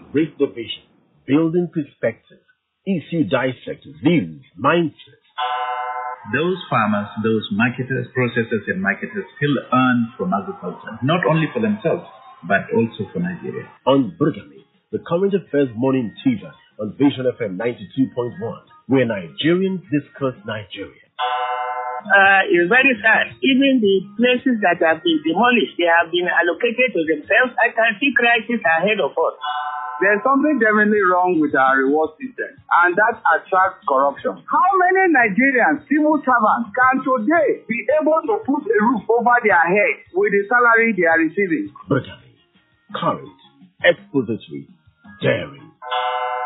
raise the vision, building perspective, issue dissectors, views, mindsets. Those farmers, those marketers, processors and marketers still earn from agriculture, not only for themselves, but also for Nigeria. On BURGAMI, the current affairs morning teaser on Vision FM 92.1, where Nigerians discuss Nigeria. It's very sad. Even the places that have been demolished, they have been allocated to themselves. I can see crisis ahead of us. There's something definitely wrong with our reward system, and that attracts corruption. How many Nigerian civil servants can today be able to put a roof over their head with the salary they are receiving? BURGAMI, current, expository, daring.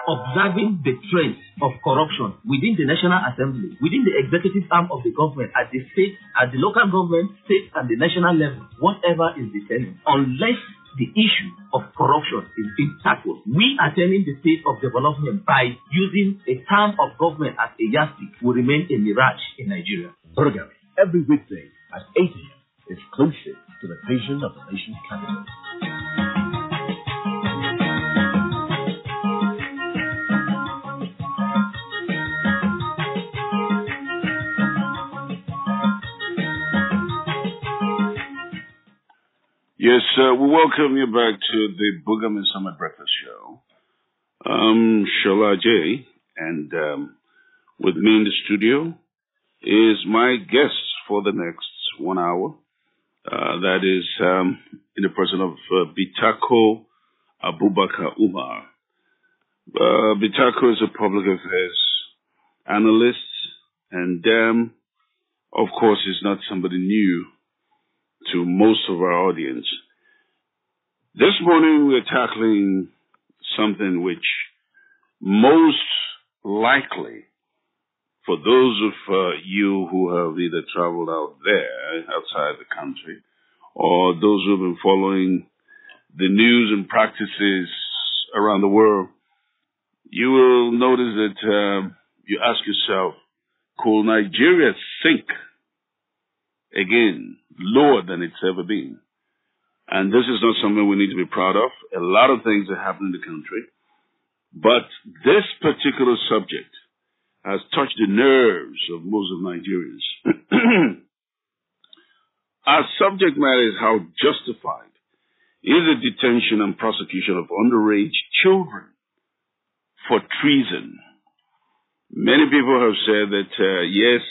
Observing the trends of corruption within the National Assembly, within the executive arm of the government, at the state, at the local government, state and the national level, whatever is determined, unless the issue of corruption is being tackled, we attaining the state of development by using a term of government as a yardstick will remain a mirage in Nigeria. BURGAMI, every weekday at 8 a.m. exclusive to the Vision of the Nation's Capital. Yes, we welcome you back to the BURGAMI Summer Breakfast Show. Shola J, and with me in the studio is my guest for the next 1 hour. That is in the person of Bitako Abubakar Umar. Bitako is a public affairs analyst, and of course, is not somebody new to most of our audience. This morning we're tackling something which most likely, for those of you who have either traveled out there, outside the country, or those who have been following the news and practices around the world, you will notice that you ask yourself, could Nigeria sink again lower than it's ever been? And this is not something we need to be proud of. A lot of things are happening in the country. But this particular subject has touched the nerves of most of Nigerians. Our subject matter is how justified is the detention and prosecution of underage children for treason. Many people have said that, yes,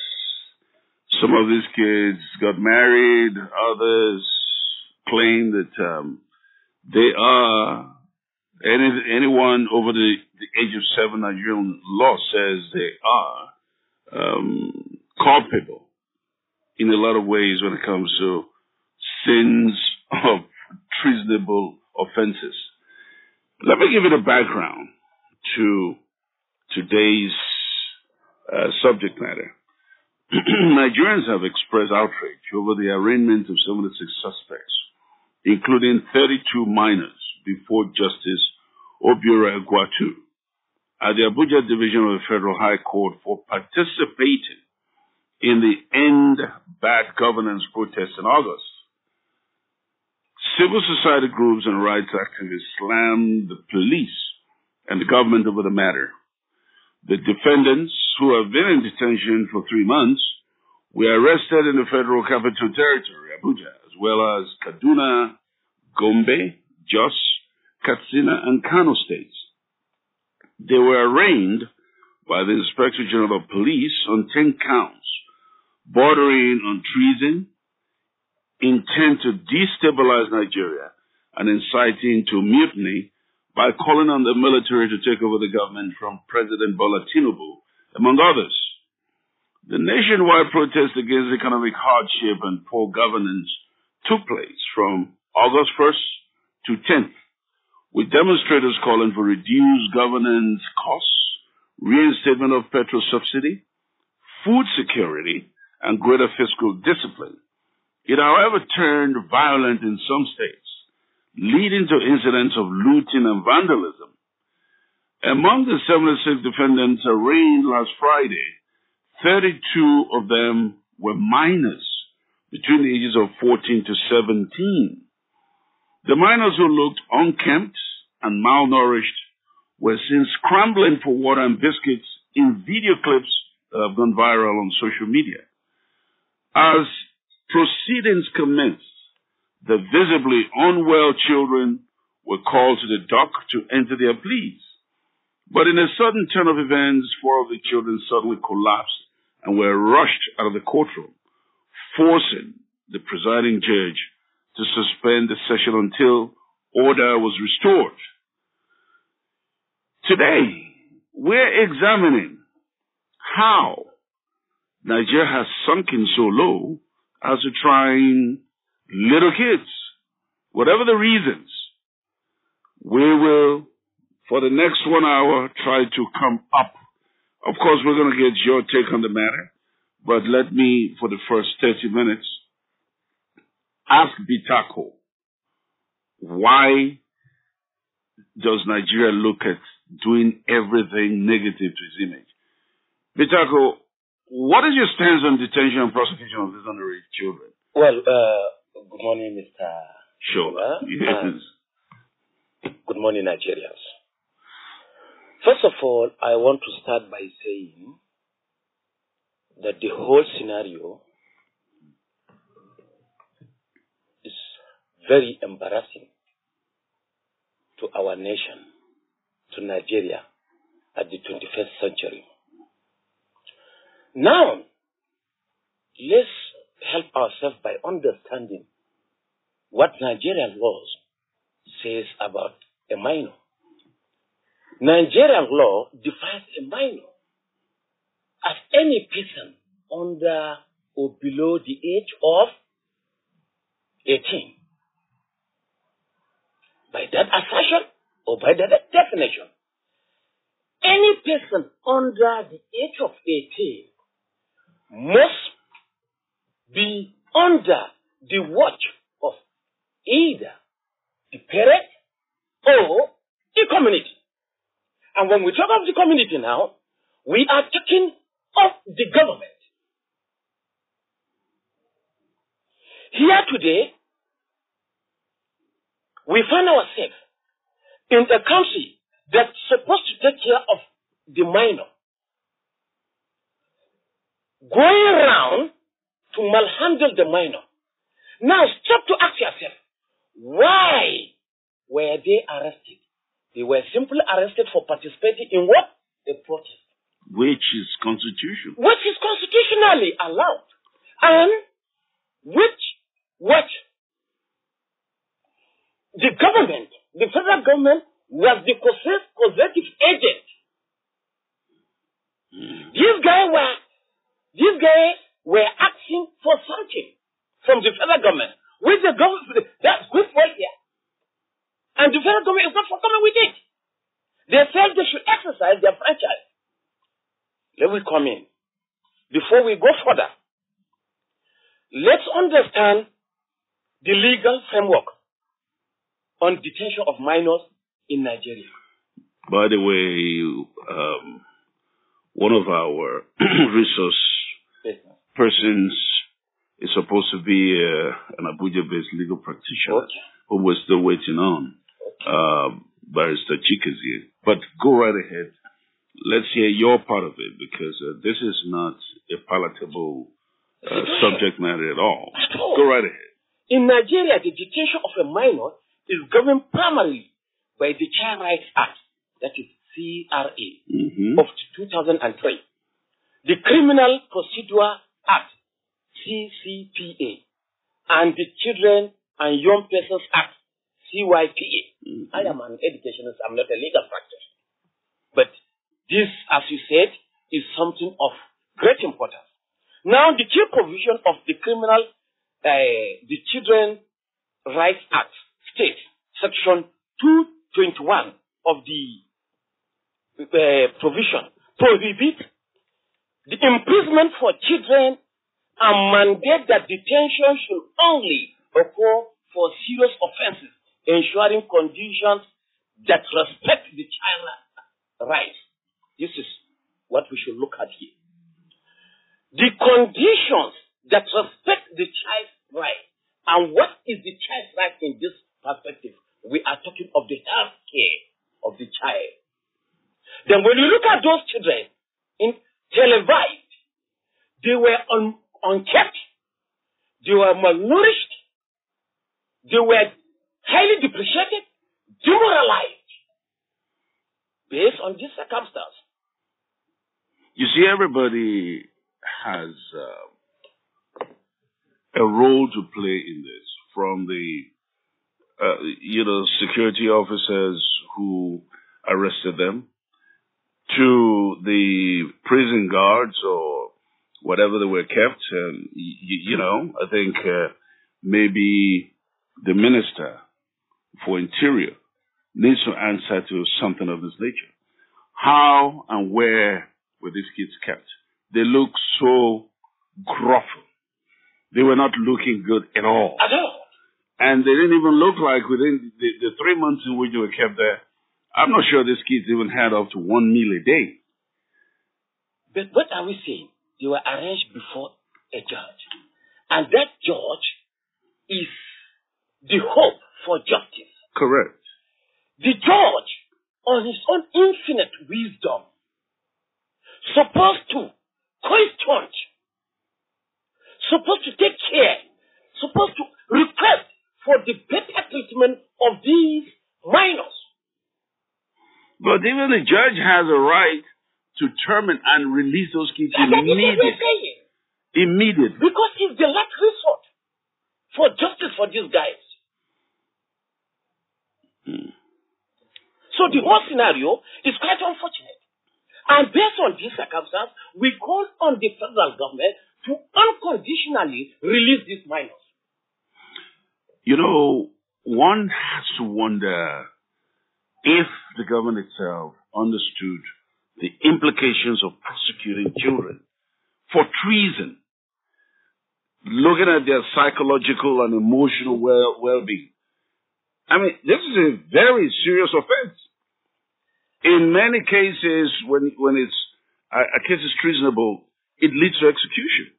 some of these kids got married. Others claim that they are, anyone over the age of 7, Nigerian law says they are culpable in a lot of ways when it comes to sins of treasonable offenses. Let me give you the background to today's subject matter. Nigerians have expressed outrage over the arraignment of 76 suspects, including 32 minors, before Justice Obiora Egwatu at the Abuja Division of the Federal High Court for participating in the End Bad Governance protest in August. Civil society groups and rights activists slammed the police and the government over the matter. The defendants, who have been in detention for 3 months, were arrested in the Federal Capital Territory, Abuja, as well as Kaduna, Gombe, Jos, Katsina, and Kano states. They were arraigned by the Inspector General of Police on 10 counts, bordering on treason, intent to destabilize Nigeria, and inciting to mutiny by calling on the military to take over the government from President Bola Tinubu, among others. The nationwide protest against economic hardship and poor governance took place from August 1st to 10th, with demonstrators calling for reduced governance costs, reinstatement of petrol subsidy, food security, and greater fiscal discipline. It, however, turned violent in some states, leading to incidents of looting and vandalism. Among the 76 defendants arraigned last Friday, 32 of them were minors between the ages of 14 to 17. The minors, who looked unkempt and malnourished, were seen scrambling for water and biscuits in video clips that have gone viral on social media. As proceedings commenced, the visibly unwell children were called to the dock to enter their pleas. But in a sudden turn of events, 4 of the children suddenly collapsed and were rushed out of the courtroom, forcing the presiding judge to suspend the session until order was restored. Today, we're examining how Nigeria has sunken so low as to train little kids. Whatever the reasons, we will, for the next 1 hour, try to come up. Of course, we're going to get your take on the matter, but let me, for the first 30 minutes, ask Bitako, why does Nigeria look at doing everything negative to its image? Bitako, what is your stance on detention and prosecution of these underage children? Well, good morning, Mr. Sure. Yes. Good morning, Nigerians. First of all, I want to start by saying that the whole scenario is very embarrassing to our nation, to Nigeria at the 21st century. Now, let's help ourselves by understanding what Nigerian laws says about a minor. Nigerian law defines a minor as any person under or below the age of 18. By that assertion or by that definition, any person under the age of 18 must be under the watch of either the parent or the community. And when we talk of the community now, we are talking of the government. Here today, we find ourselves in a country that's supposed to take care of the minor, going around to malhandle the minor. Now, stop to ask yourself, why were they arrested? They were simply arrested for participating in what? A protest. Which is constitutional. Which is constitutionally allowed. And which the government, the federal government, was the causative agent. These guys were asking for something from the federal government, which the government, that's good for here. And the federal government is not forthcoming with it. They said they should exercise their franchise. Let me come in. Before we go further, let's understand the legal framework on detention of minors in Nigeria. By the way, one of our resource persons is supposed to be an Abuja-based legal practitioner who we're still waiting on. Barrister Chikazi. But go right ahead. Let's hear your part of it, because this is not a palatable subject matter at all. Go right ahead. In Nigeria, the detention of a minor is governed primarily by the Child Rights Act, that is CRA, of 2003. The Criminal Procedure Act, CCPA, and the Children and Young Persons Act, CYPA. I am an educationist, I'm not a legal practitioner. But this, as you said, is something of great importance. Now, the key provision of the the Children Rights Act states, Section 221 of the provision, prohibit the imprisonment for children and mandate that detention should only occur for serious offenses, ensuring conditions that respect the child's rights. This is what we should look at here. The conditions that respect the child's rights. And what is the child's right in this perspective? We are talking of the health care of the child. Then when you look at those children in televised, they were unkept, they were malnourished, they were highly depreciated, demoralized, based on this circumstance. You see, everybody has a role to play in this, from the security officers who arrested them, to the prison guards or whatever they were kept. And, I think maybe the Minister for Interior needs to answer to something of this nature. How and where were these kids kept? They look so gruff. They were not looking good at all. At all. And they didn't even look like, within the 3 months in which they were kept there, I'm not sure these kids even had up to 1 meal a day. But what are we saying? They were arranged before a judge. And that judge is the hope for justice. Correct. The judge, on his own infinite wisdom, supposed to question, supposed to take care, supposed to request for the better treatment of these minors. But even the judge has a right to terminate and release those kids immediately. Immediately. Because it's the last resort for justice for these guys. So the whole scenario is quite unfortunate. And based on this circumstance, we call on the federal government to unconditionally release these minors. One has to wonder if the government itself understood the implications of prosecuting children for treason, looking at their psychological and emotional well-being. I mean, this is a very serious offense. In many cases, when a case is treasonable, it leads to execution.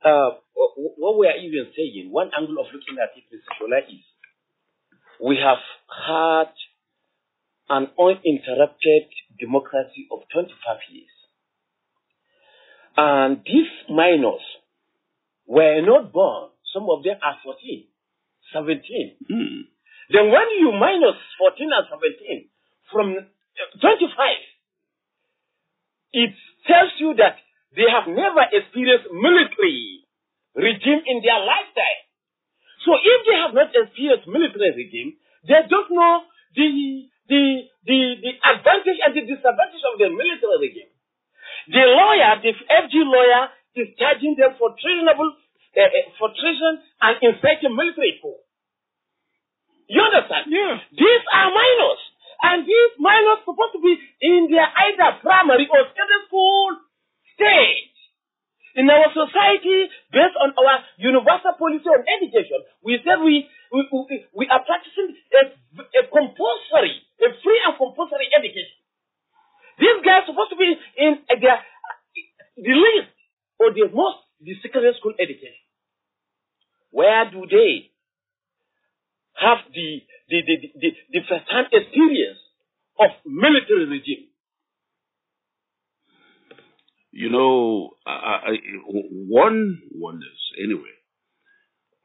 What we are even saying, one angle of looking at it, Mr. Shola, is we have had an uninterrupted democracy of 25 years. And these minors were not born. Some of them are 14, 17. Then when you minus 14 and 17 from 25, it tells you that they have never experienced military regime in their lifetime. So if they have not experienced military regime, they don't know the advantage and the disadvantage of the military regime. The lawyer, the FG lawyer, is charging them for treason and inciting military coup. You understand? Yeah. These are minors. And these minors supposed to be in their either primary or secondary school stage. In our society, based on our universal policy on education, we said we are practicing a compulsory, a free and compulsory education. These guys are supposed to be in the least or the secondary school education. Where do they have the first-hand experience of military regime? One wonders, anyway,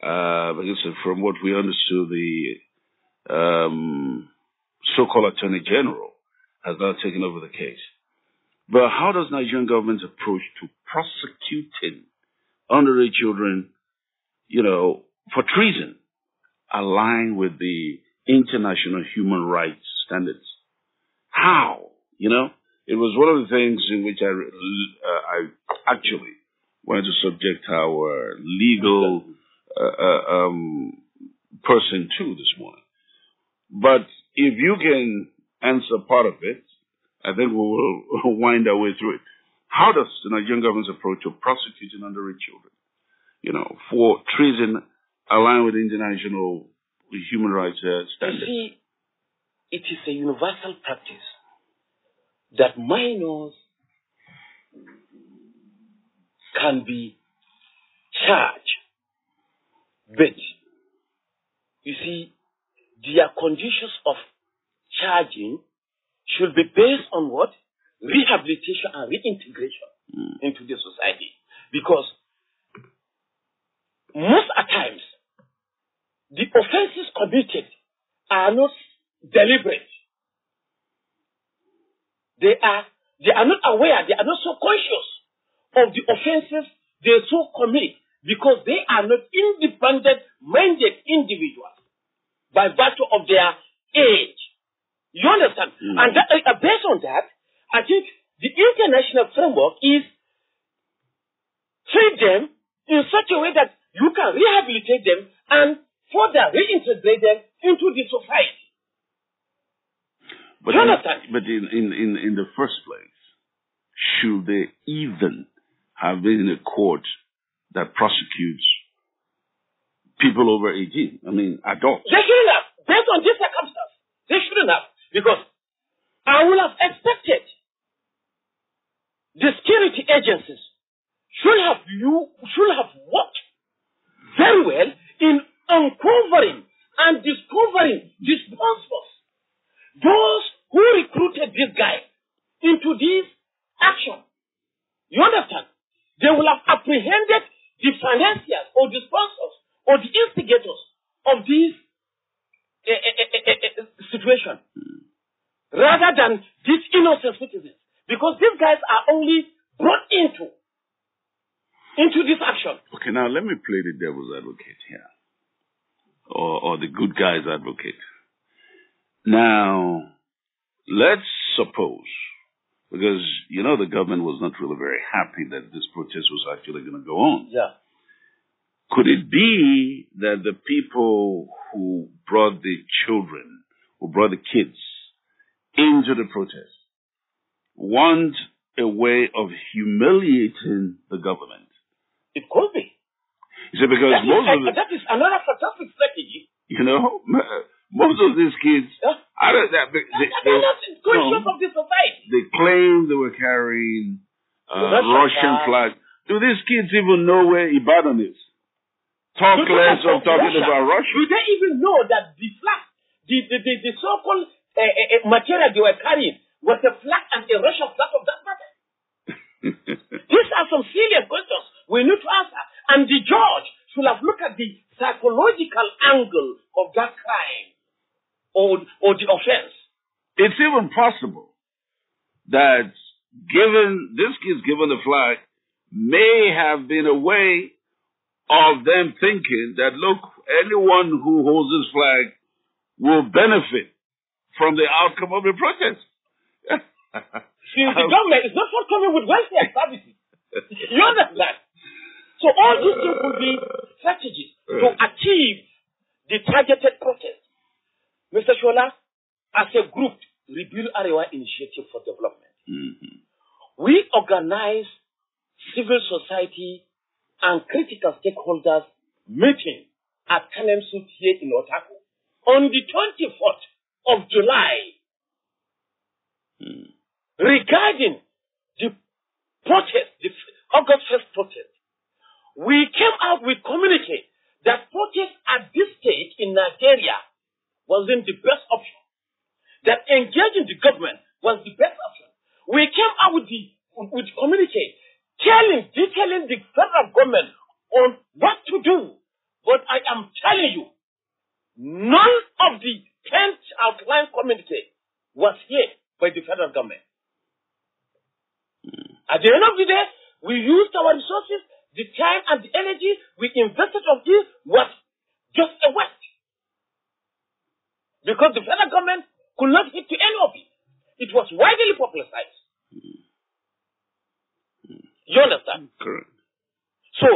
like I said, from what we understood, the so-called Attorney General has now taken over the case. But how does Nigerian government's approach to prosecuting underage children, for treason, align with the international human rights standards? How? It was one of the things in which I actually wanted to subject our legal person to this morning. But if you can answer part of it, I think we will wind our way through it. How does the Nigerian government's approach to prosecuting underage children, for treason, align with international human rights standards? You see, it is a universal practice that minors can be charged, but you see, their conditions of charging should be based on what? rehabilitation and reintegration into the society. Because most at times, the offenses committed are not deliberate. They are not aware, they are not so conscious of the offenses they so commit because they are not independent-minded individuals by virtue of their age. You understand? And based on that, I think the international framework is treat them in such a way that you can rehabilitate them and further reintegrate them into the society. But you understand? But in the first place, should they even have been in a court that prosecutes people over 18? I mean, adults. They shouldn't have. Based on this circumstance, they shouldn't have. Because I would have expected the security agencies should have worked very well in uncovering and discovering the sponsors, those who recruited this guy into this action. You understand? They will have apprehended the financiers or the sponsors or the instigators of this situation rather than these innocent citizens. Because these guys are only brought into this action. Okay, now let me play the devil's advocate here. Or the good guy's advocate. Now, let's suppose, because, you know, the government was not really very happy that this protest was actually going to go on. Yeah. Could it be that the people who brought the children, who brought the kids into the protest, want a way of humiliating the government? It could be. You see, because that is another fantastic strategy. You know, most of these kids, they're not conscious of the society. They claim they were carrying Russian flag. Do these kids even know where Ibadan is? Talk less of talking about Russia. Do they even know that the flag, the so-called material they were carrying was a flag and a Russian flag of that matter? These are some serious questions we need to answer. And the judge should have looked at the psychological angle of that crime or the offense. It's even possible that this kids given the flag may have been a way of them thinking that, look, anyone who holds this flag will benefit from the outcome of the protest. Since the government is not forthcoming with welfare services. You understand? So all these things will be strategies to achieve the targeted protest. Mr. Shola, as a group, Rebuild Arewa Initiative for Development, we organize civil society and critical stakeholders meeting at Kanemsut here in Otaku on the 24th of July regarding the protest, the August 1st protest. We came out with communique that protest at this stage in Nigeria wasn't the best option. That engaging the government was the best option. We came out with communique detailing the federal government on what to do. But I am telling you, none of the 10th outline communique was here by the federal government. At the end of the day, we used our resources, the time and the energy we invested on this was just a waste. Because the federal government could not hit to any of it. It was widely publicized. You understand? Correct. So,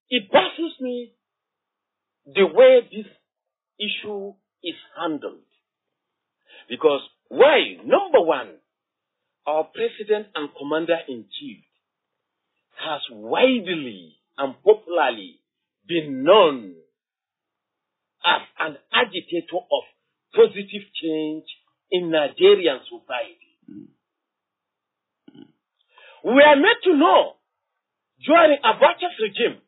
it baffles me the way this issue is handled. Because why? Number one, our president and commander-in-chief has widely and popularly been known as an agitator of positive change in Nigerian society. We are made to know during Abacha's regime,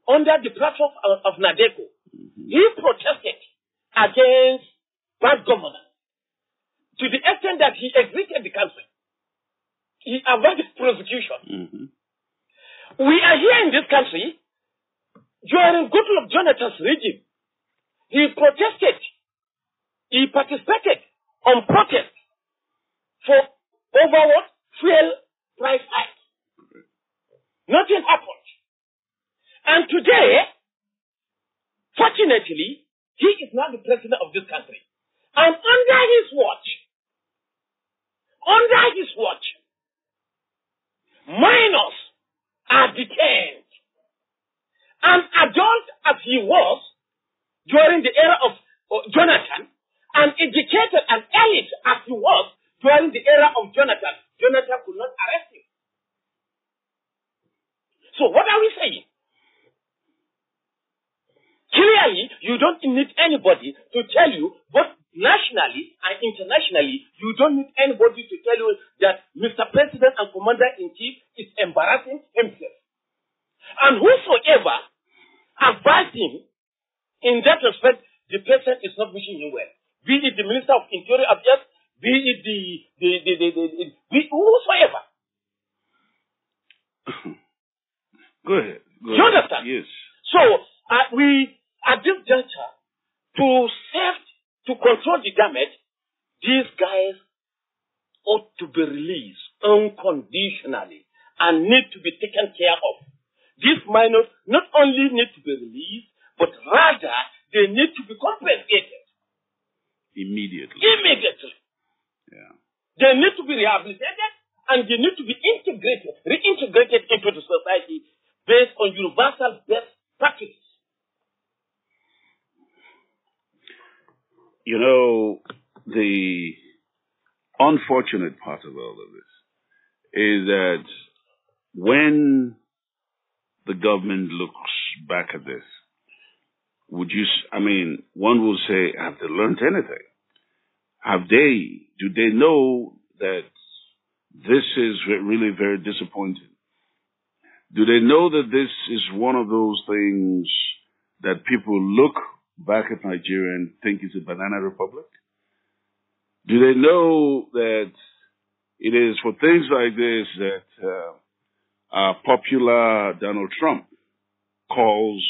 under the platform of Nadeco, he protested against bad governance. to the extent that he exited the country. He avoided prosecution. We are here in this country during Goodluck Jonathan's regime. He protested. He participated on protest for over what? Fuel price hike. Nothing happened. And today, fortunately, he is now the president of this country. And under his watch, minors are detained. And adult as he was during the era of Jonathan, and educated and elite as he was during the era of Jonathan, Jonathan could not arrest him. So what are we saying? Clearly, you don't need anybody to tell you, both nationally and internationally, you don't need anybody to tell you that Mr. President and Commander-in-Chief is embarrassing himself. And whosoever advised him in that respect, the president is not wishing him well. Be it the Minister of Interior Affairs, be it whosoever. Go ahead. You understand? Yes. So, we, at this juncture, to control the damage, these guys ought to be released unconditionally and need to be taken care of. These minors not only need to be released, but rather they need to be compensated. Immediately. Yeah. They need to be rehabilitated and they need to be reintegrated into the society based on universal best practices. You know, the unfortunate part of all of this is that when the government looks back at this, one will say, have they learned anything? Do they know that this is really very disappointing? Do they know that this is one of those things that people look back at Nigeria and think it's a banana republic? Do they know that it is for things like this that our popular Donald Trump calls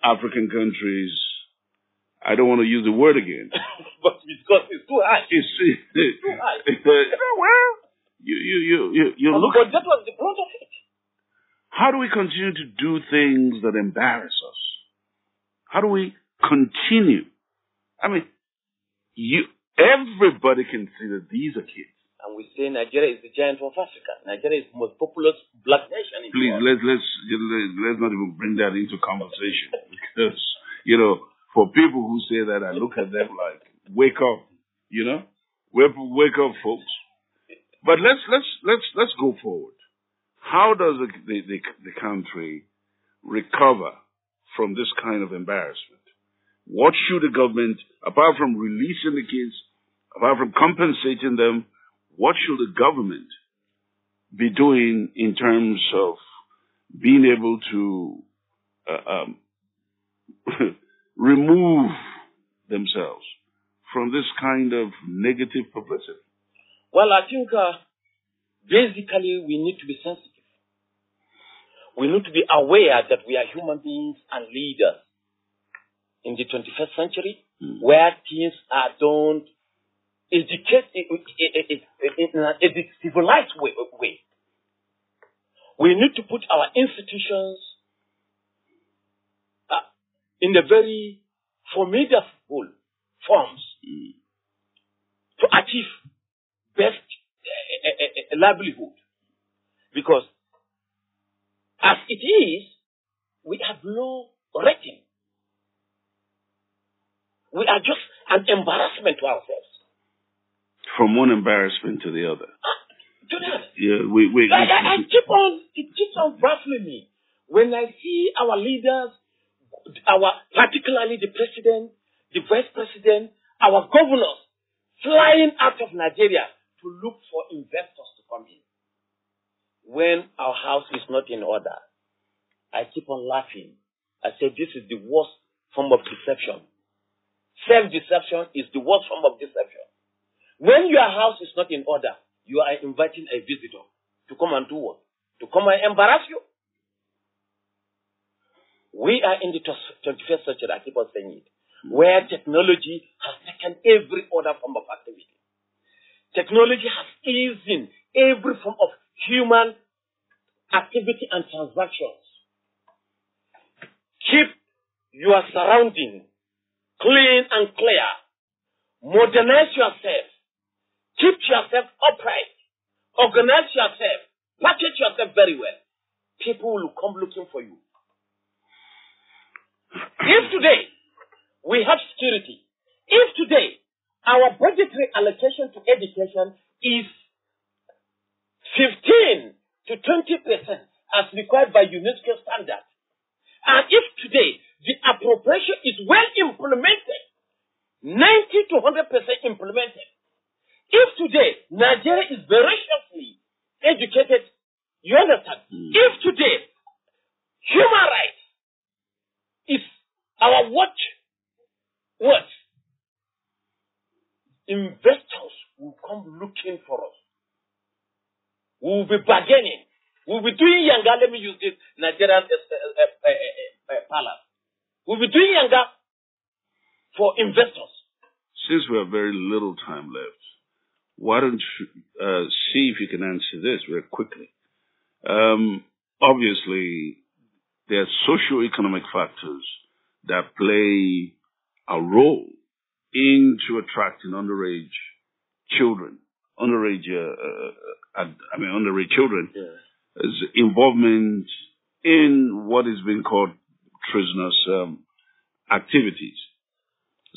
African countries, I don't want to use the word again. But because it's too high. It's too high. Well, you look. But that was the point of it. How do we continue to do things that embarrass us? How do we continue? Everybody can see that these are kids. And we say Nigeria is the giant of Africa. Nigeria is the most populous black nation in the world. Let's not even bring that into conversation. Because, for people who say that, I look at them like, wake up, wake up, folks. But let's go forward. How does the country recover from this kind of embarrassment? What should the government, apart from releasing the kids, apart from compensating them, what should the government be doing in terms of being able to remove themselves from this kind of negative publicity? Well, I think basically we need to be sensitive. We need to be aware that we are human beings and leaders in the 21st century, where things are done in a civilized way. We need to put our institutions in a very formidable forms to achieve best livelihood. Because as it is, we have low rating. We are just an embarrassment to ourselves. From one embarrassment to the other. It keeps on baffling me when I see our leaders, particularly the president, the vice president, our governors, flying out of Nigeria to look for investors to come in. When our house is not in order, I keep on laughing. I say this is the worst form of deception. Self-deception is the worst form of deception. When your house is not in order, you are inviting a visitor to come and do what? To come and embarrass you? We are in the 21st century, I keep on saying it, where technology has taken every other form of activity. Technology has eased in every form of human activity and transactions. Keep your surroundings clean and clear. Modernize yourself. Keep yourself upright. Organize yourself. Package yourself very well. People will come looking for you. If today we have security, if today our budgetary allocation to education is 15 to 20% as required by UNESCO standards, and if today the appropriation is well implemented, 90 to 100% implemented, if today Nigeria is voraciously educated, you understand? If today human rights is our watch, what? Investors will come looking for us. We will be bargaining. We will be doing younger. Let me use this Nigerian palace. We will be doing younger for investors. Since we have very little time left, why don't you see if you can answer this very quickly? Obviously, there are socio-economic factors that play a role into attracting underage children, underage children, involvement in what is being called treasonous activities.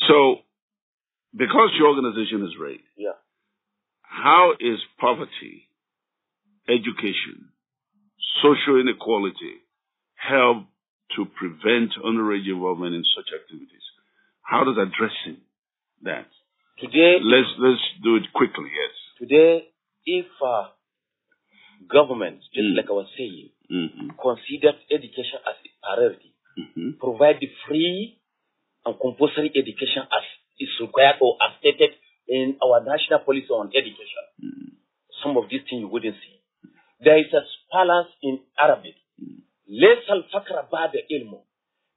So, because your organization is RAID, how is poverty, education, social inequality help to prevent underage involvement in such activities? How does addressing that? Today, let's do it quickly. Yes. Today, if government, just like I was saying, considers education as a priority, provide the free and compulsory education as is required or as stated in our national policy on education, some of these things you wouldn't see. There is a balance in Arabic. لَيْسَ الْفَقْرَ بَعْدَ إِلْمُ,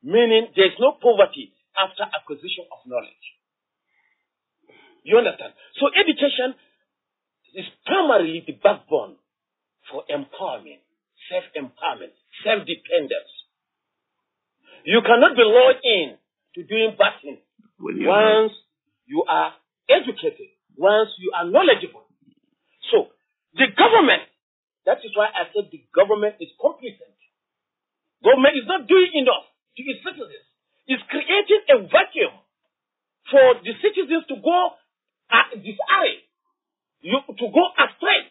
meaning there is no poverty after acquisition of knowledge. You understand? So education is primarily the backbone for empowerment, self-empowerment, self-dependence. You cannot be lured in to doing bad things once you are educated, once you are knowledgeable. So the government, that is why I said the government is competent. Government is not doing enough to its citizens. It's creating a vacuum for the citizens to go disarray, to go astray.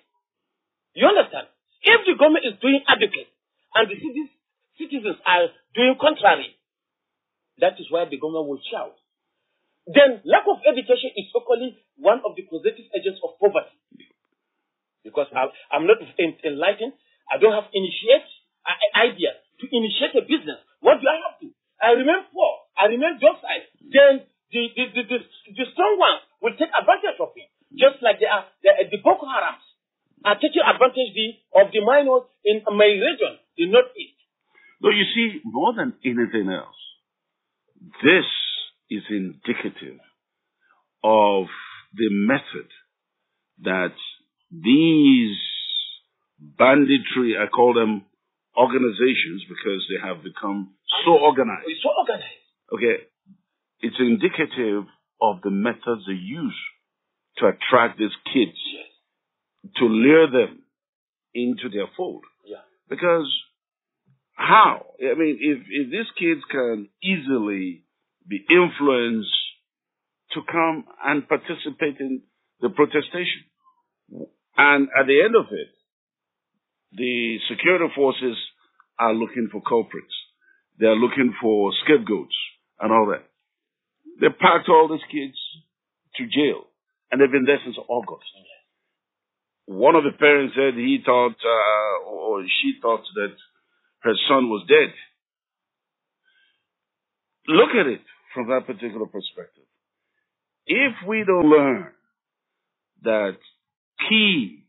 You understand? If the government is doing adequate and the citizens are doing contrary, that is why the government will shout. Then lack of education is equally one of the causative agents of poverty. Because I'm not enlightened, I don't have idea to initiate a business. What do I have to? I remain poor. I remain docile. Then the strong ones will take advantage of it. Just like the Boko Harams are taking advantage of the minors in my region, the Northeast. No, you see, more than anything else, this is indicative of the method that these banditry, I call them organizations because they have become so organized. It's so organized. Okay. It's indicative of the methods they use to attract these kids, to lure them into their fold. Yeah. Because how? I mean, if these kids can easily be influenced to come and participate in the protestation, and at the end of it, the security forces are looking for culprits. They are looking for scapegoats and all that. They packed all these kids to jail, and they've been there since August. One of the parents said he thought, or she thought that her son was dead. Look at it from that particular perspective. If we don't learn that key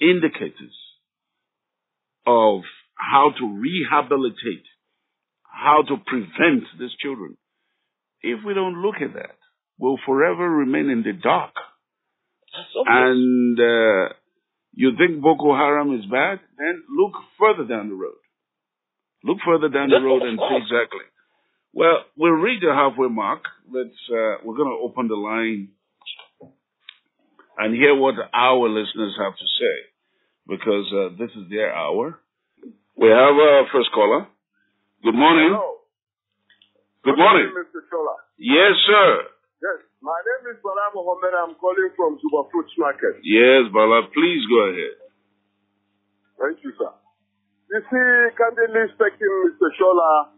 indicators of how to rehabilitate, how to prevent these children, if we don't look at that, we'll forever remain in the dark. And you think Boko Haram is bad? Then look further down the road. Look further down the road and see exactly. Well, we'll reach the halfway mark. We're going to open the line and hear what our listeners have to say, because this is their hour. We have our first caller. Good morning. Hello. Good morning. Mr. Shola. Yes, sir. Yes, my name is Bala Mohammed. I'm calling from Juba Fruits Market. Yes, Bala, please go ahead. Thank you, sir. You see, candidly speaking, Mr. Shola,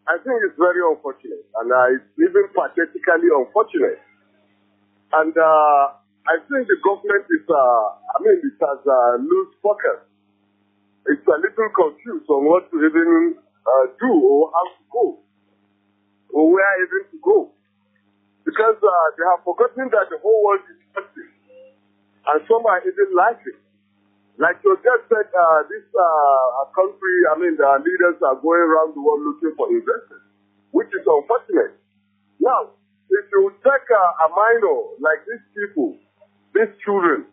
I think it's very unfortunate, and it's even pathetically unfortunate. And I think the government is, it has loose focus. It's a little confused on what to even do or how to go, or where even to go. Because they have forgotten that the whole world is touching, and some are even laughing. Like you just said, this country, the leaders are going around the world looking for investors, which is unfortunate. Now, if you take a minor like these people, these children,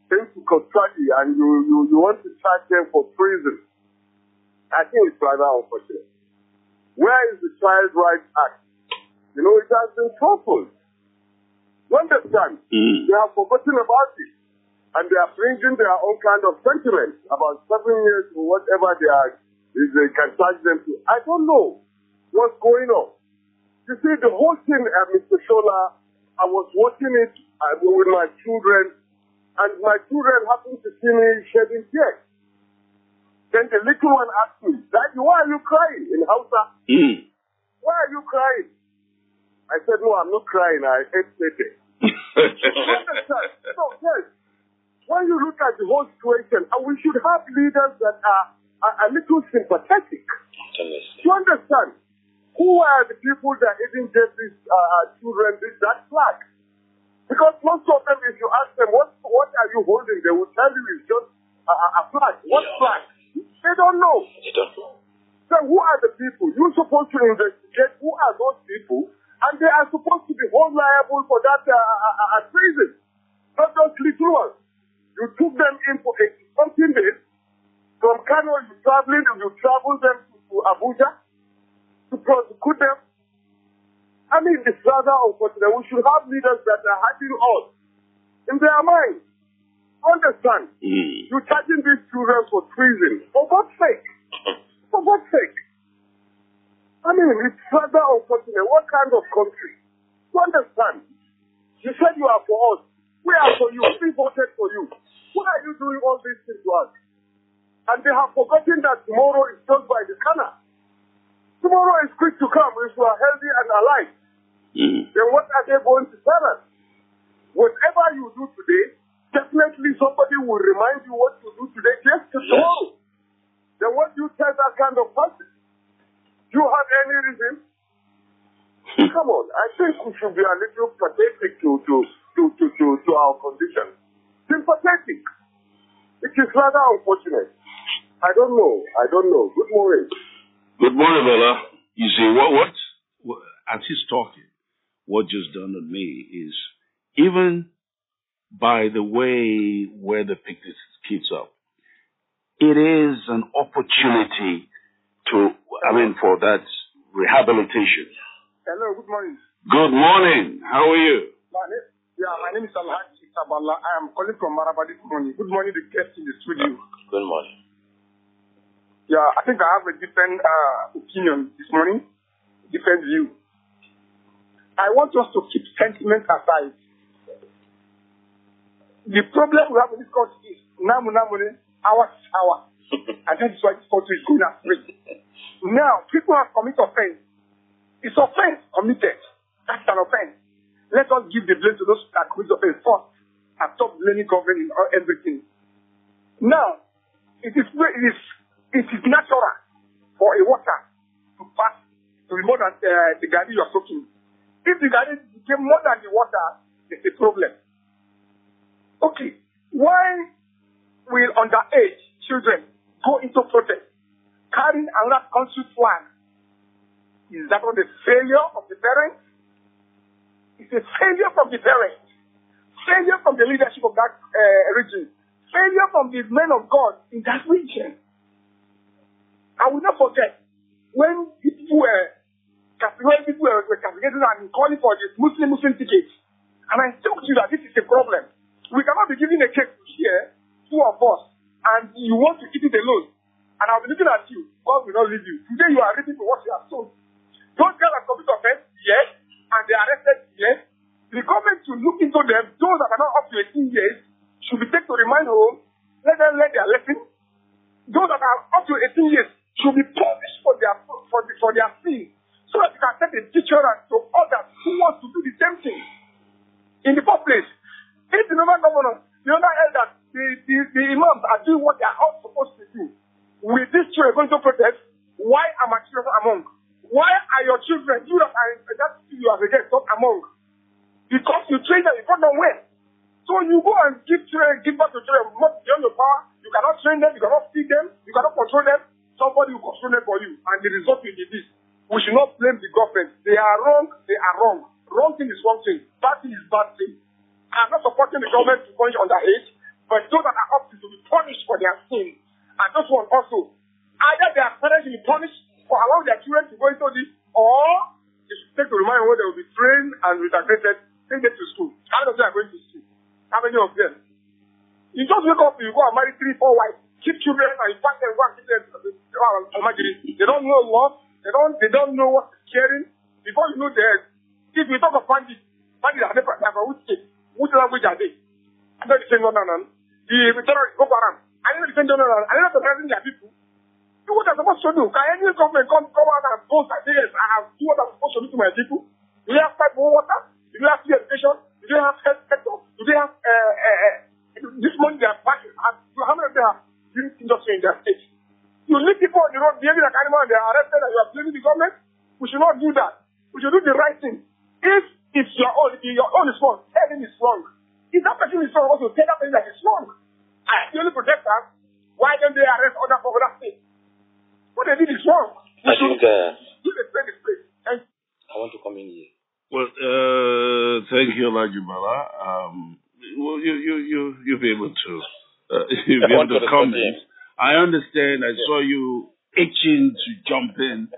into custody and you want to charge them for treason, I think it's rather unfortunate. Where is the Child Rights Act? You know, it has been toppled. You understand? They have forgotten about it. And they are bringing their own kind of sentiments about 7 years or whatever they can charge them to. I don't know what's going on. You see, the whole thing, Mr. Shola, I was watching it with my children, and my children happened to see me shedding tears. Then the little one asked me, Daddy, why are you crying in Hausa? Why are you crying? I said, no, I'm not crying. I hate Satan. You understand? So, yes. When you look at the whole situation, we should have leaders that are a little sympathetic. You understand? Who are the people that even gave these children that flag? Because most of them, if you ask them, what are you holding, they will tell you it's just a flag. What flag? They don't know. So who are the people? You're supposed to investigate who are those people, and they are supposed to be held liable for that treason. Not those little ones. You took them in for something days. From Kano, you travel them to Abuja to prosecute them. It's rather unfortunate. We should have leaders that are having us in their minds. Understand? You're charging these children for treason. For God's sake. For God's sake. It's rather unfortunate. What kind of country? You understand? You said you are for us. We are for you. We voted for you. Why are you doing all these things to us? And they have forgotten that tomorrow is just by the corner. Tomorrow is quick to come if we are healthy and alive. Then what are they going to tell us? Whatever you do today, definitely somebody will remind you what to do today just tomorrow. Then what do you tell that kind of person? Do you have any reason? Come on, I think we should be a little pathetic to our condition. Sympathetic. It is rather unfortunate. I don't know. Good morning. Good morning, Bella. You see, what as he's talking, what just dawned on me is, even by the way where the picture keeps up, it is an opportunity for that rehabilitation. Hello, good morning. Good morning. How are you? My name is Alhaji Sabala. I am calling from Maraba this morning. Good morning to guests in the studio. Good morning. Yeah, I think I have a different opinion this morning, different view. I want us to keep sentiment aside. The problem we have in this country is namu, hour. And that is why this country is going astray. Now, people have committed offense. It's offense committed. That's an offense. Let us give the blame to those that commit offense first and stop blaming government in everything. Now, it is natural for a water to pass to be more than the garden you are soaking. If the garden became more than the water, it's a problem. Okay, why will underage children go into protest carrying another country's flag? Is that not a failure of the parents? It's a failure from the parents, failure from the leadership of that region, failure from the men of God in that region. I will not forget when people were castigating and calling for this Muslim ticket. And I told you that this is a problem. We cannot be giving a cake to share, two of us, and you want to eat it alone. And I'll be looking at you. God will not leave you. Today you are ready for what you have sown. Those guys that commit offense, yes, and they are arrested, yes. The government should look into them. Those that are not up to 18 years should be taken to remand home. Let them learn their lesson. Those that are up to 18 years should be punished for their sin, so that you can set a deterrent to others who want to do the same thing. In the first place, if the normal governor, the other elders, the imams are doing what they are all supposed to do, with these children going to protest, why are my children among? Why are your children, you that are that you are against, not among? Because you train them, you don't know where. So you go and give back to children much beyond your power. You cannot train them, you cannot feed them, you cannot control them. Somebody will control them for you, and the result will be this. We should not blame the government. They are wrong, they are wrong. Wrong thing is wrong thing. Bad thing is bad thing. I'm not supporting the government to punish underage, but those that are up to be punished for their sin. And those one also, either their parents will be punished for allowing their children to go into this, or they should take the reminder where they will be trained and reintegrated, take them to school. How many of them are going to school? How many of them? You just wake up, you go and marry 3, 4 wives, keep children, and you pack them, go and keep them. They don't know love. They don't know what is caring. Before you know that, if we talk of bandits are different. Which language are they? I know the same no. The terrorists, Boko Haram. I know the same no. I know the terrorism their people. Do what I'm supposed to do. Can any government come out and boast and say, yes, I have do what I'm supposed to do to my people? Do they have pipe water? Do they have free education? Do they have health sector? Do they have this money they are buying? How many of them have built industry in their state? You leave people on the road behaving like animals and they are arrested and you are blaming the government? We should not do that. We should do the right thing. If it's your own is wrong, tell him it's wrong. If that person is wrong, also tell that person that it's wrong. I the only protector, why don't they arrest other for other states? What they did is wrong. I think do the place. Thank you. I want to come in here. Well, thank you, Elijah Bala. Well, you'll be able to comment. I understand. I saw you itching to jump in.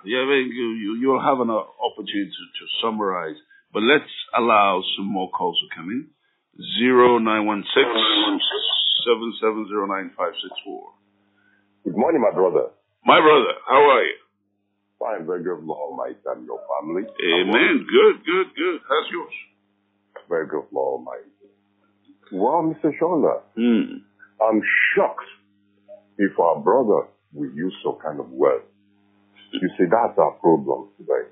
You'll have an opportunity to summarize. But let's allow some more calls to come in. 0916 7709 564. Good morning, my brother. My brother, how are you? Fine, very good, Lord Almighty, and your family. Amen. Good. How's yours? Very good, Lord Almighty. Well, Mr. Shonda, I'm shocked if our brother will use some kind of word. You see, that's our problem today.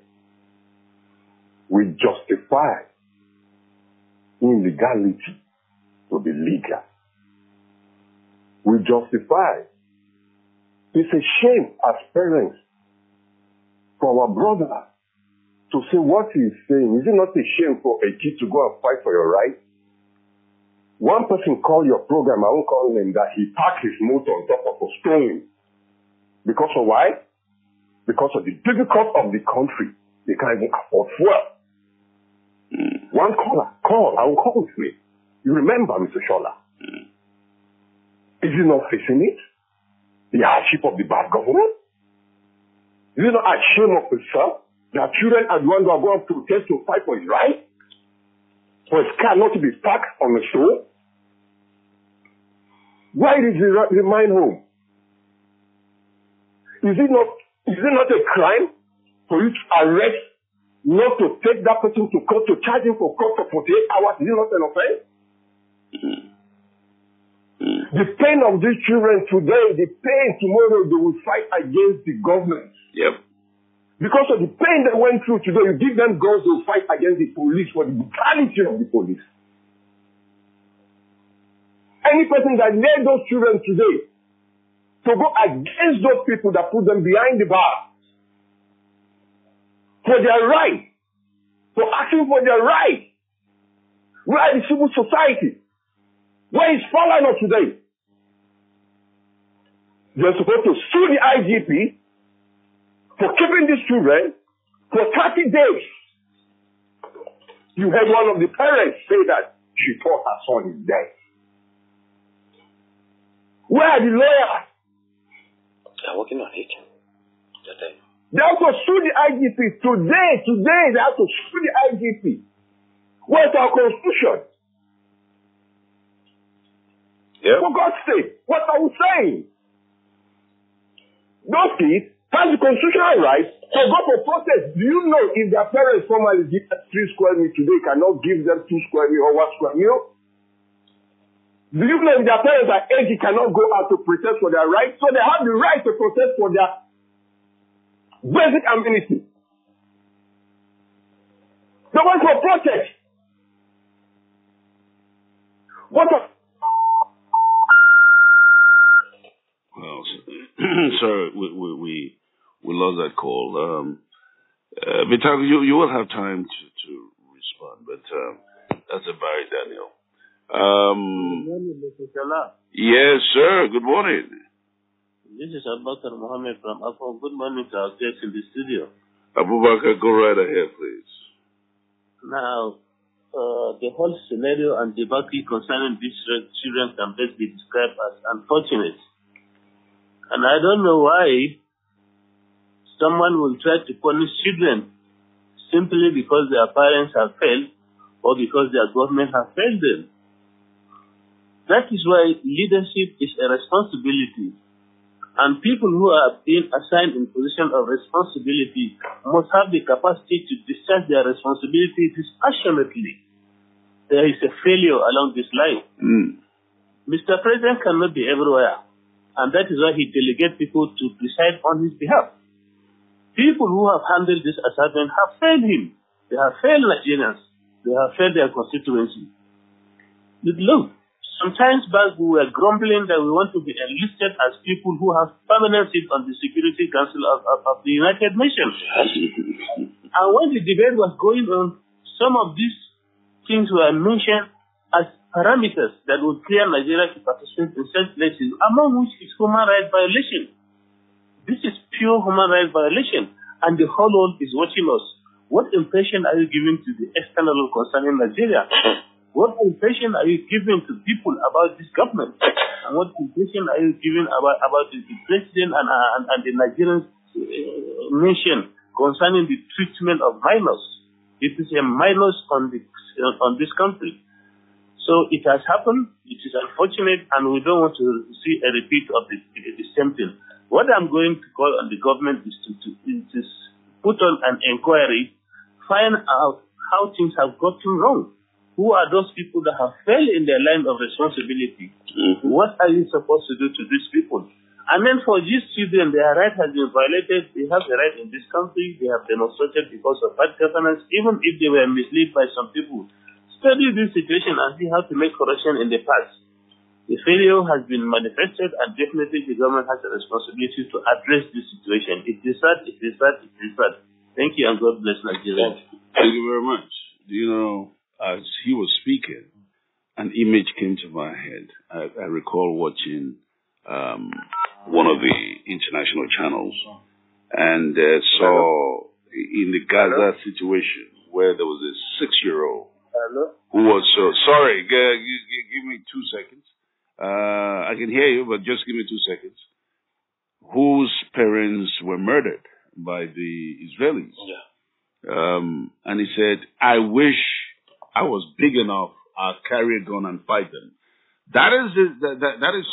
We justify illegality to be legal. We justify. It's a shame as parents for our brother to say what he's saying. Is it not a shame for a kid to go and fight for your right? One person called your program, I won't call him, that he parked his motor on top of a stone. Because of why? Because of the difficulty of the country. They can't even afford fuel. One caller, I will call with me. You remember, Mr. Shola. Is he not facing it? The hardship of the bad government? Is he not ashamed of himself? That children are the ones who are going to protest to fight for his right? For his car not to be parked on the shore? Why did he remain home? Is it not a crime for you to arrest, not to take that person to court, to charge him for court for 48 hours? Is it not an offense? The pain of these children today, the pain tomorrow, they will fight against the government. Yep. Because of the pain they went through today, you give them guns, they will fight against the police for the brutality of the police. Any person that led those children today to go against those people that put them behind the bar for their right, for asking for their right. We lie the civil society? Where is Falana today? They're supposed to sue the IGP for keeping these children for 30 days. You heard one of the parents say that she thought her son is dead. Where are the lawyers? They're working on it. They have to sue the IGP. Today, they have to sue the IGP. Where's our constitution? Yeah. For God's sake, what are we saying? Those kids have the constitutional right to go for protest. Do you know if their parents formally give 3 square meters today, cannot give them 2 square meters or 1 square meter? Do you know if their parents are aged, cannot go out to protest for their rights? So they have the right to protest for their basic amenity. They went for protest. What a... Well, sorry, we lost that call. Vital, you will have time to respond, but that's a Barry Daniel. Good morning, Mr. Salah. Yes, sir. Good morning. This is Abubakar Mohammed from Afon. Good morning to our guests in the studio. Abubakar, go right ahead, please. Now, the whole scenario and debacle concerning these children can best be described as unfortunate. And I don't know why someone will try to punish children simply because their parents have failed or because their government has failed them. That is why leadership is a responsibility. And people who are being assigned in position of responsibility must have the capacity to discharge their responsibility dispassionately. There is a failure along this line. Mr. President cannot be everywhere. And that is why he delegates people to decide on his behalf. People who have handled this assignment have failed him. They have failed Nigerians. They have failed their constituency. Look, sometimes back we were grumbling that we want to be enlisted as people who have permanent seat on the Security Council of the United Nations. And when the debate was going on, some of these things were mentioned as parameters that would clear Nigeria to participate in such places, among which is human rights violation. This is pure human rights violation, and the whole world is watching us. What impression are you giving to the external world concerning Nigeria? What impression are you giving to people about this government? And what impression are you giving about the president and the Nigerian nation concerning the treatment of minors? It is a minors on this country. So it has happened, it is unfortunate, and we don't want to see a repeat of the same thing. What I'm going to call on the government is to put on an inquiry, find out how things have gotten wrong. Who are those people that have failed in their line of responsibility? What are you supposed to do to these people? And then for these children, their right has been violated. They have the right in this country. They have demonstrated because of bad governance, even if they were misled by some people. Study this situation and see how to make correction in the past. The failure has been manifested, and definitely the government has a responsibility to address this situation. It is sad. Thank you, and God bless Nigeria. Thank you very much. You know, as he was speaking, an image came to my head. I recall watching one of the international channels and saw in the Gaza situation where there was a 6-year-old who was sorry. Give me 2 seconds. I can hear you, but just give me 2 seconds. Whose parents were murdered by the Israelis? And he said, "I wish I was big enough. I'll carry a gun and fight them." That is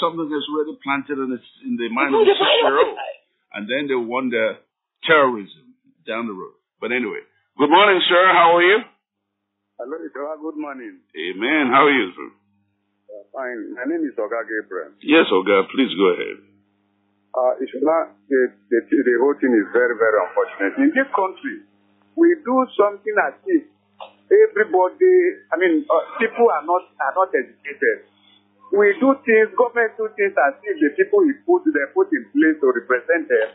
something that's already planted in the mind of the 6-year-old, and then they wonder terrorism down the road. But anyway, good morning, sir. How are you? Hello, good morning. Amen. How are you, sir? Fine. My name is Oga Gabriel. Yes, Oga. Please go ahead. The whole thing is very, very unfortunate. In this country, we do something as if everybody, people are not educated. We do things, government do things as if the people they put in place to represent them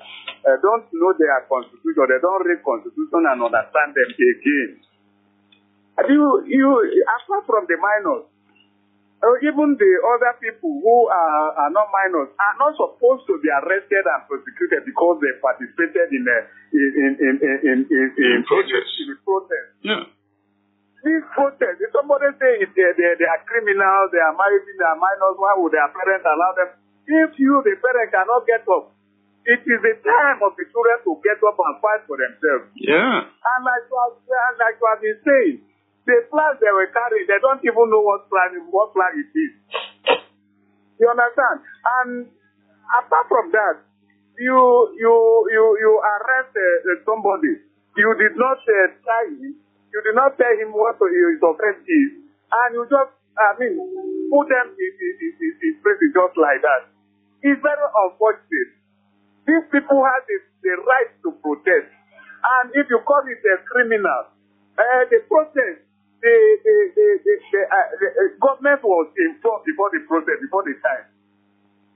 don't know their constitution, they don't read constitution and understand them again. Apart from the minors, even the other people who are not minors are not supposed to be arrested and prosecuted because they participated in protest. Yeah. These protests, if somebody say they are criminals, they are married, they are minors, why would their parents allow them? If the parents cannot get up, it is the time of the children to get up and fight for themselves. Yeah. And like you have been saying, the flag they were carrying, they don't even know what flag it is. You understand? And apart from that, you arrest somebody. You did not try him. You did not tell him what his offense is. And you just, put them in prison just like that. It's very unfortunate. These people have the right to protest. And if you call it a criminal, the protest, the government was informed before the protest, before the time.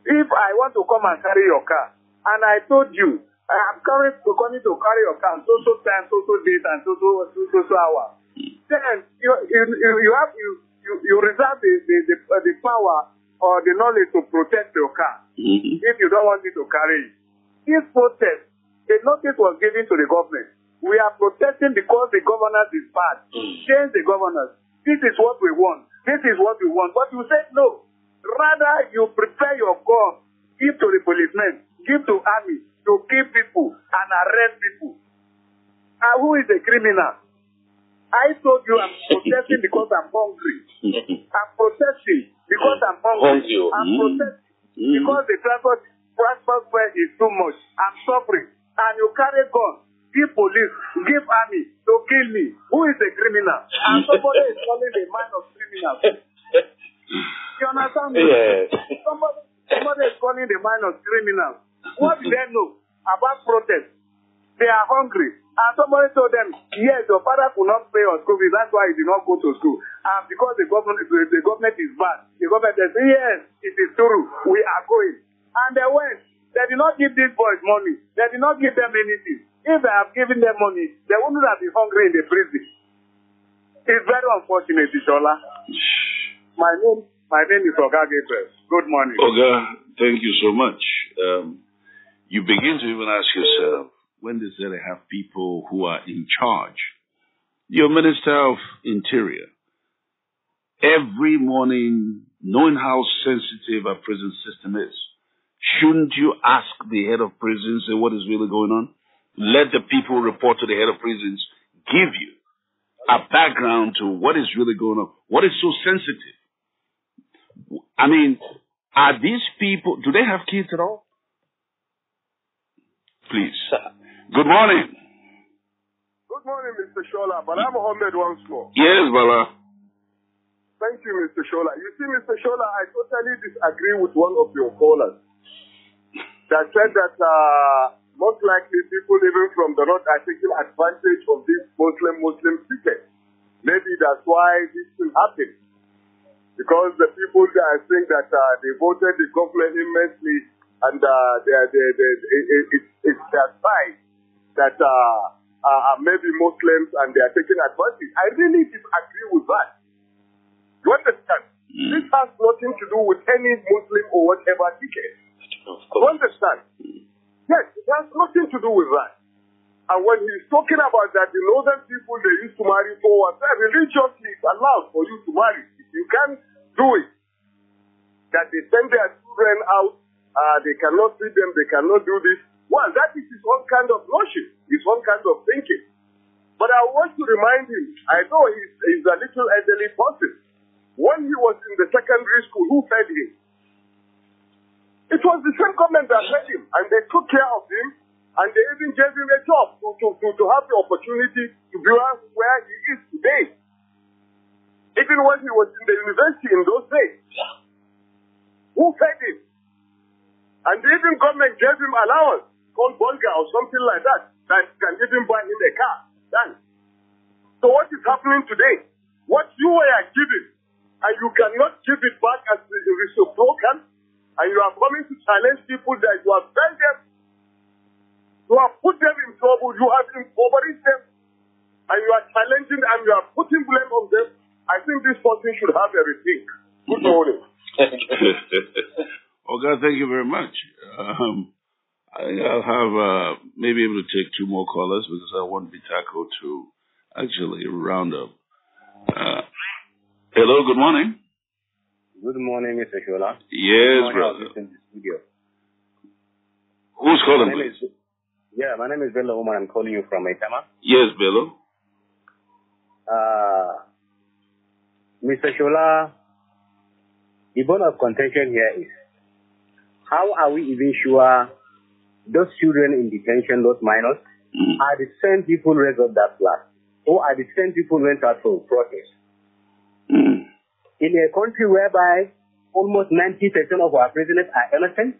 If I want to come and carry your car, and I told you, I am coming to carry your car, so time, so date, and so hour, then you reserve the power or the knowledge to protect your car. If you don't want me to carry it. This protest, a notice was given to the government. We are protesting because the governance is bad. Change the governance. This is what we want. This is what we want. But you said no. Rather, you prepare your gun, give to the policemen, give to army, to kill people and arrest people. And who is a criminal? I told you I'm protesting because I'm hungry. I'm protesting because I'm hungry. I'm protesting because the transport fare is too much. I'm suffering. And you carry gun, give police, give army to kill me. Who is a criminal? And somebody is calling a man of criminal. You understand me? Yeah. Somebody is calling the man of criminal. What do they know about protest? They are hungry. And somebody told them, yes, your father could not pay your school fees. That's why he did not go to school. And because the government is bad. The government says, yes, it is true. We are going. And they went. They did not give these boys money. They did not give them anything. If they have given them money, they wouldn't have been hungry in the prison. It's very unfortunate, Ishola. My name is Oga Gabriel. Good morning. Oga, thank you so much. You begin to even ask yourself, when they say they have people who are in charge, your Minister of Interior, every morning, knowing how sensitive our prison system is, shouldn't you ask the head of prisons what is really going on? Let the people report to the head of prisons, give you a background to what is really going on, what is so sensitive. I mean, are these people, do they have kids at all? Please. Good morning. Good morning, Mr. Shola. Bala Mohammed once more. Yes, Bala. Thank you, Mr. Shola. You see, Mr. Shola, I totally disagree with one of your callers that said that most likely people living from the north are taking advantage of this Muslim ticket. Maybe that's why this will happen. Because the people that think that they voted the government immensely and it's their side that maybe Muslims and they are taking advantage. I really disagree with that. You understand? This has nothing to do with any Muslim or whatever ticket. You understand? Yes, it has nothing to do with that. And when he's talking about that, the northern people, they used to marry for religiously, it's allowed for you to marry. If you can't do it, that they send their children out, they cannot feed them, they cannot do this. Well, that is his own kind of notion, his own kind of thinking. But I want to remind him, I know he's a little elderly person. When he was in the secondary school, who fed him? It was the same government that fed him, and they took care of him, and they even gave him a job to have the opportunity to be where he is today. Even when he was in the university in those days. Who fed him? And the even government gave him allowance, called Bolga or something like that can even buy him a car. Done. So what is happening today? What you were given, and you cannot give it back as reciprocal, and you are coming to challenge people that you have fed them, you have put them in trouble, you have impoverished them, and you are challenging and you are putting blame on them, I think this person should have a rethink. Good morning. Okay, thank you very much. I'll have maybe able to take two more callers because I want Bitako to actually round up. Hello, good morning. Good morning, Mr. Shola. Yes, brother. Who's calling, please? My name is Bello Omar. I'm calling you from Itama. Yes, Bello. Mr. Shola, the bone of contention here is, how are we even sure those children in detention, those minors, are the same people who raised up that flag? Or are the same people who went out for protest? In a country whereby almost 90% of our prisoners are innocent,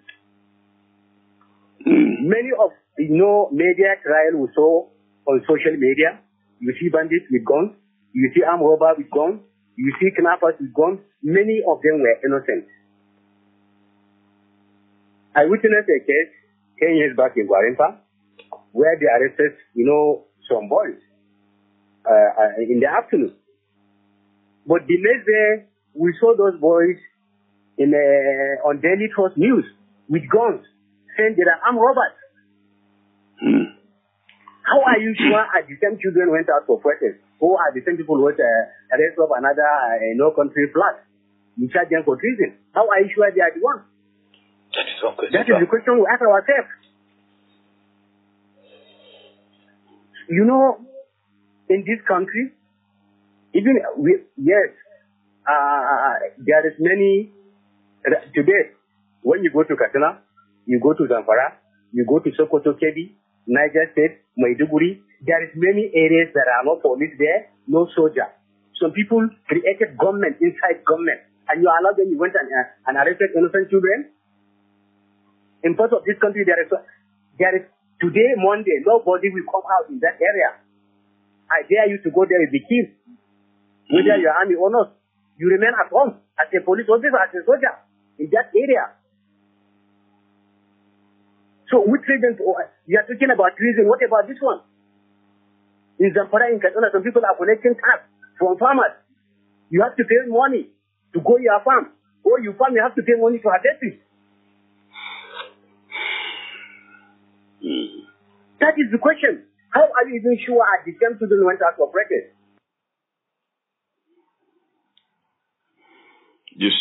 many of media trial we saw on social media, you see bandits with guns, you see armed robbers with guns, you see kidnappers with guns. Many of them were innocent. I witnessed a case 10 years back in Guarimpa where they arrested, some boys in the afternoon. But the next day, we saw those boys on Daily Trust News with guns, saying they are armed robbers. How are you sure the same children went out for protest? Who are the same people who arrested of another no country flag? You charge them for treason. How are you sure they are the ones? That is the question we ask ourselves. In this country, there is many. Today, when you go to Katsina, you go to Zamfara, you go to Sokoto, Kebbi, Niger State, Maiduguri, there is many areas that are no police there, no soldier. Some people created government inside government, and you allow them, you went and arrested innocent children. In part of this country, there is today, Monday, nobody will come out in that area. I dare you to go there with the kids, whether you're army or not. You remain at home as a police officer, as a soldier in that area. So which reason you are talking about treason? What about this one? In Zamfara, in Kaduna, some people are collecting tax from farmers. You have to pay money to go your farm. Or your farm, you have to pay money to harvest it. That is the question. How are you even sure the same children went out for protest? Yes.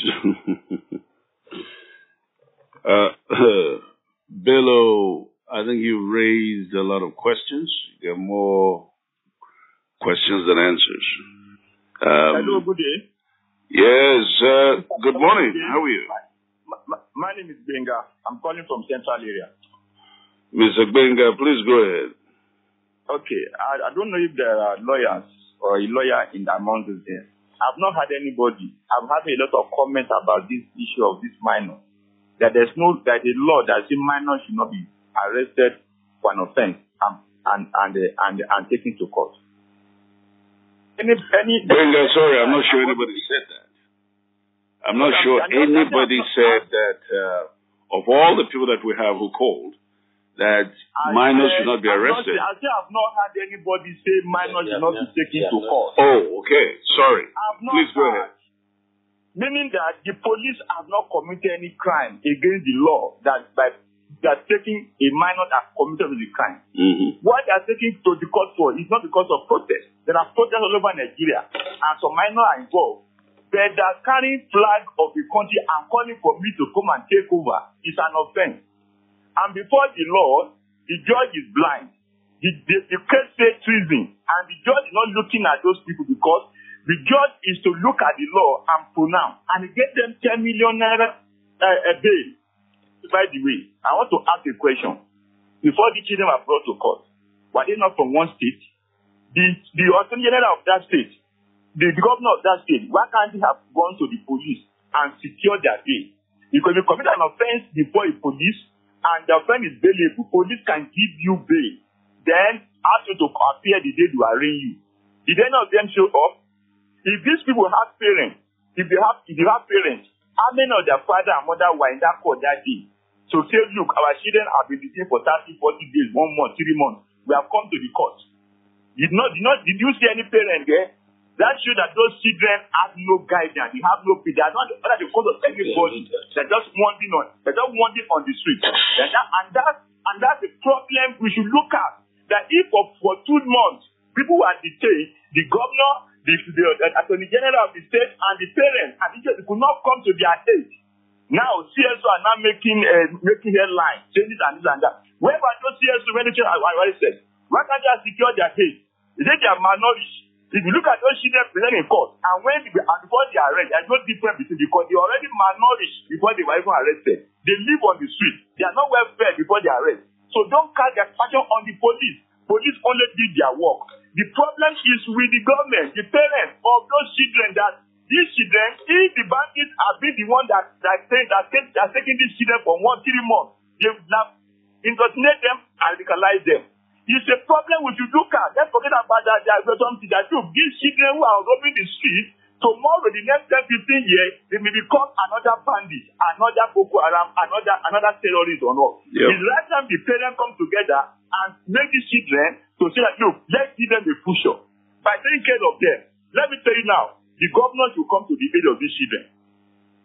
Bello, I think you raised a lot of questions. You got more questions than answers. Hello, good day. Yes, good morning. How are you? My name is Benga. I'm calling from Central area. Mr. Benga, please go ahead. Okay, I don't know if there are lawyers or a lawyer among us there. I've not had anybody. I've had a lot of comments about this issue of this minor. That there's a law that says minors should not be arrested for an offense and taken to court. Benga, sorry, I'm not sure anybody said that. I'm not sure anybody said that of all the people that we have who called, that minors should not be arrested. I say I've not had anybody say minors should not be taken to court. Oh, okay. Sorry. Please go ahead. Meaning that the police have not committed any crime against the law that taking a minor that committed the crime. What they are taking to the court for is not because of protest. There are protests all over Nigeria and some minors are involved. But they are carrying flag of the country and calling for me to come and take over is an offense. And before the law, the judge is blind. The case says treason, and the judge is not looking at those people because the judge is to look at the law and pronounce, and get them 10 million naira a day. By the way, I want to ask a question. Before the children were brought to court, were they not from one state? The attorney general of that state, the governor of that state, why can't they have gone to the police and secured their bail? Because you commit an offense before the police, and the offense is bailable, police can give you bail. Then ask you to appear the day to arraign you. Did any of them show up? If these people have parents, if they have parents, how many of their father and mother were in that court that day? So say, look, our children have been detained for 30, 40 days, 1 month, 3 months. We have come to the court. Did you see any parent there? That shows that those children have no guidance. They have no peace. They are not under the cause of anybody. They're just wandering on the street. And that's the problem we should look at. That if for 2 months people were detained, the governor, the attorney general of the state, and the parents and teachers could not come to their aid. Now CSO are now making headlines, changes and this and that. Where were those CSO when they said, why can't they secure their aid? They say they are malnourished. If you look at those children present in court, and before they are arrested, there's no difference between, because they already malnourished before they were even arrested. They live on the street. They are not well fed before they are arrested. So don't cast their passion on the police. Police only did their work. The problem is with the government, the parents of those children, that these children, if the bandits have been the one that taking these children for 1-3 months, they have indoctrinated them and radicalized them. It's a problem we should look at. Let's forget about that. There's something that too. These children who are roaming the street, tomorrow, the next 10-15 years, they may become another bandit, another Boko Haram, another terrorist or not. Yep. It's right time the parents come together and make these children to say that, look, let's give them a future. By taking care of them, let me tell you now, the governor should come to the aid of these children.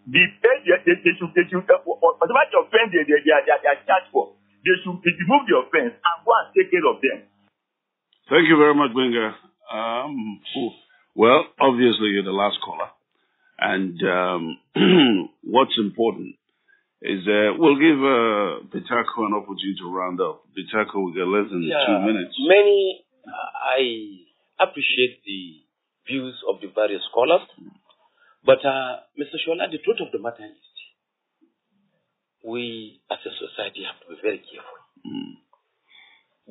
The aid, they should whatever the offense they are charged for, they should remove the offense and go and take care of them. Thank you very much, Benga. Well, obviously, you're the last caller. And what's important is we'll give Bitako an opportunity to round up. Bitako, we got less than 2 minutes. I appreciate the views of the various scholars. But, Mr. Shola, the truth of the matter is, we as a society have to be very careful.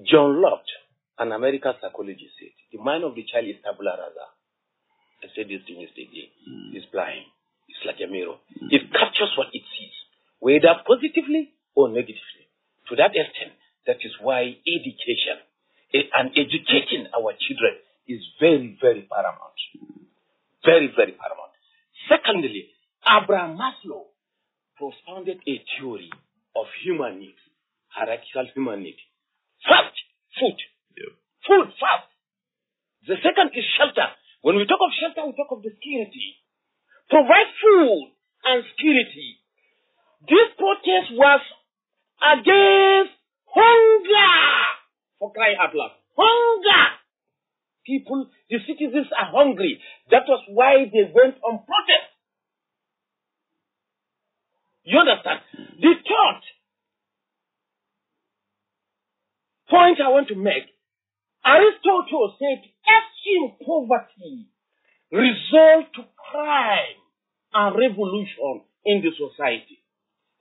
John Locke, an American psychologist, said, the mind of the child is tabula rasa. I said this thing yesterday. It's blind. It's like a mirror. It captures what it sees, whether positively or negatively. To that extent, that is why education and educating our children is very, very paramount. Very, very paramount. Secondly, Abraham Maslow propounded a theory of human needs, hierarchical human need. First, food. Yeah. Food first. The second is shelter. When we talk of shelter, we talk of the security. Provide food and security. This protest was against hunger. For crying out loud. Hunger. People, the citizens are hungry. That was why they went on protest. You understand? The third point I want to make, Aristotle said, extreme poverty results to crime and revolution in the society.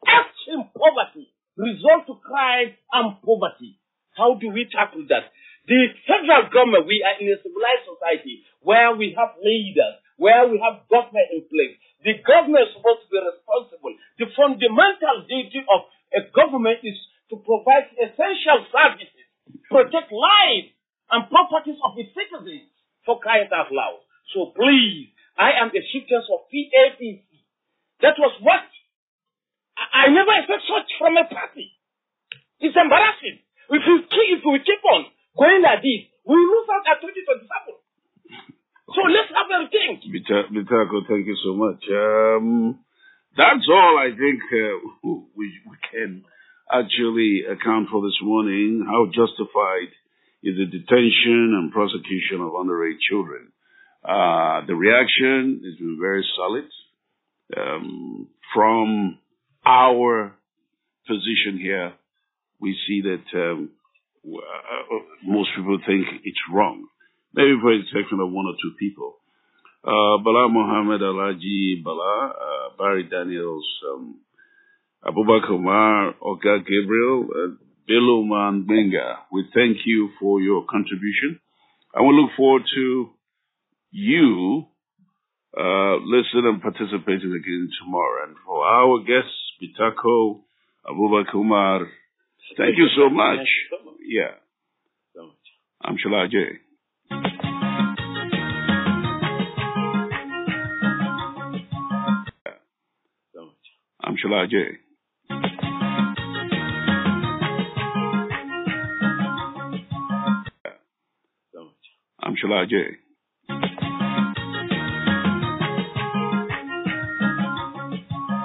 Extreme poverty results to crime and poverty. How do we tackle that? The federal government, we are in a civilized society where we have leaders, where we have government in place. The government is supposed to be responsible. The fundamental duty of a government is to provide essential services, protect lives and properties of its citizens, for crying out loud. So please, I am the chieftain of PAPC. That was what I never expect such from a party. It's embarrassing. If we keep on going like this, we will lose out at 2027. So let's have a think. Bitako, thank you so much. That's all I think we can actually account for this morning. How justified is the detention and prosecution of underage children? The reaction has been very solid. From our position here, we see that most people think it's wrong. Maybe for the exception of 1 or 2 people. Bala Mohammed Alaji Bala, Barry Daniels, Abubakar Umar, Oga Gabriel, Beloman Benga. We thank you for your contribution. And we look forward to you listening and participating again tomorrow. And for our guests, Bitako, Abubakar Umar, thank you so much. Yeah. I'm Shalaje. I'm Shalaje. Shola J.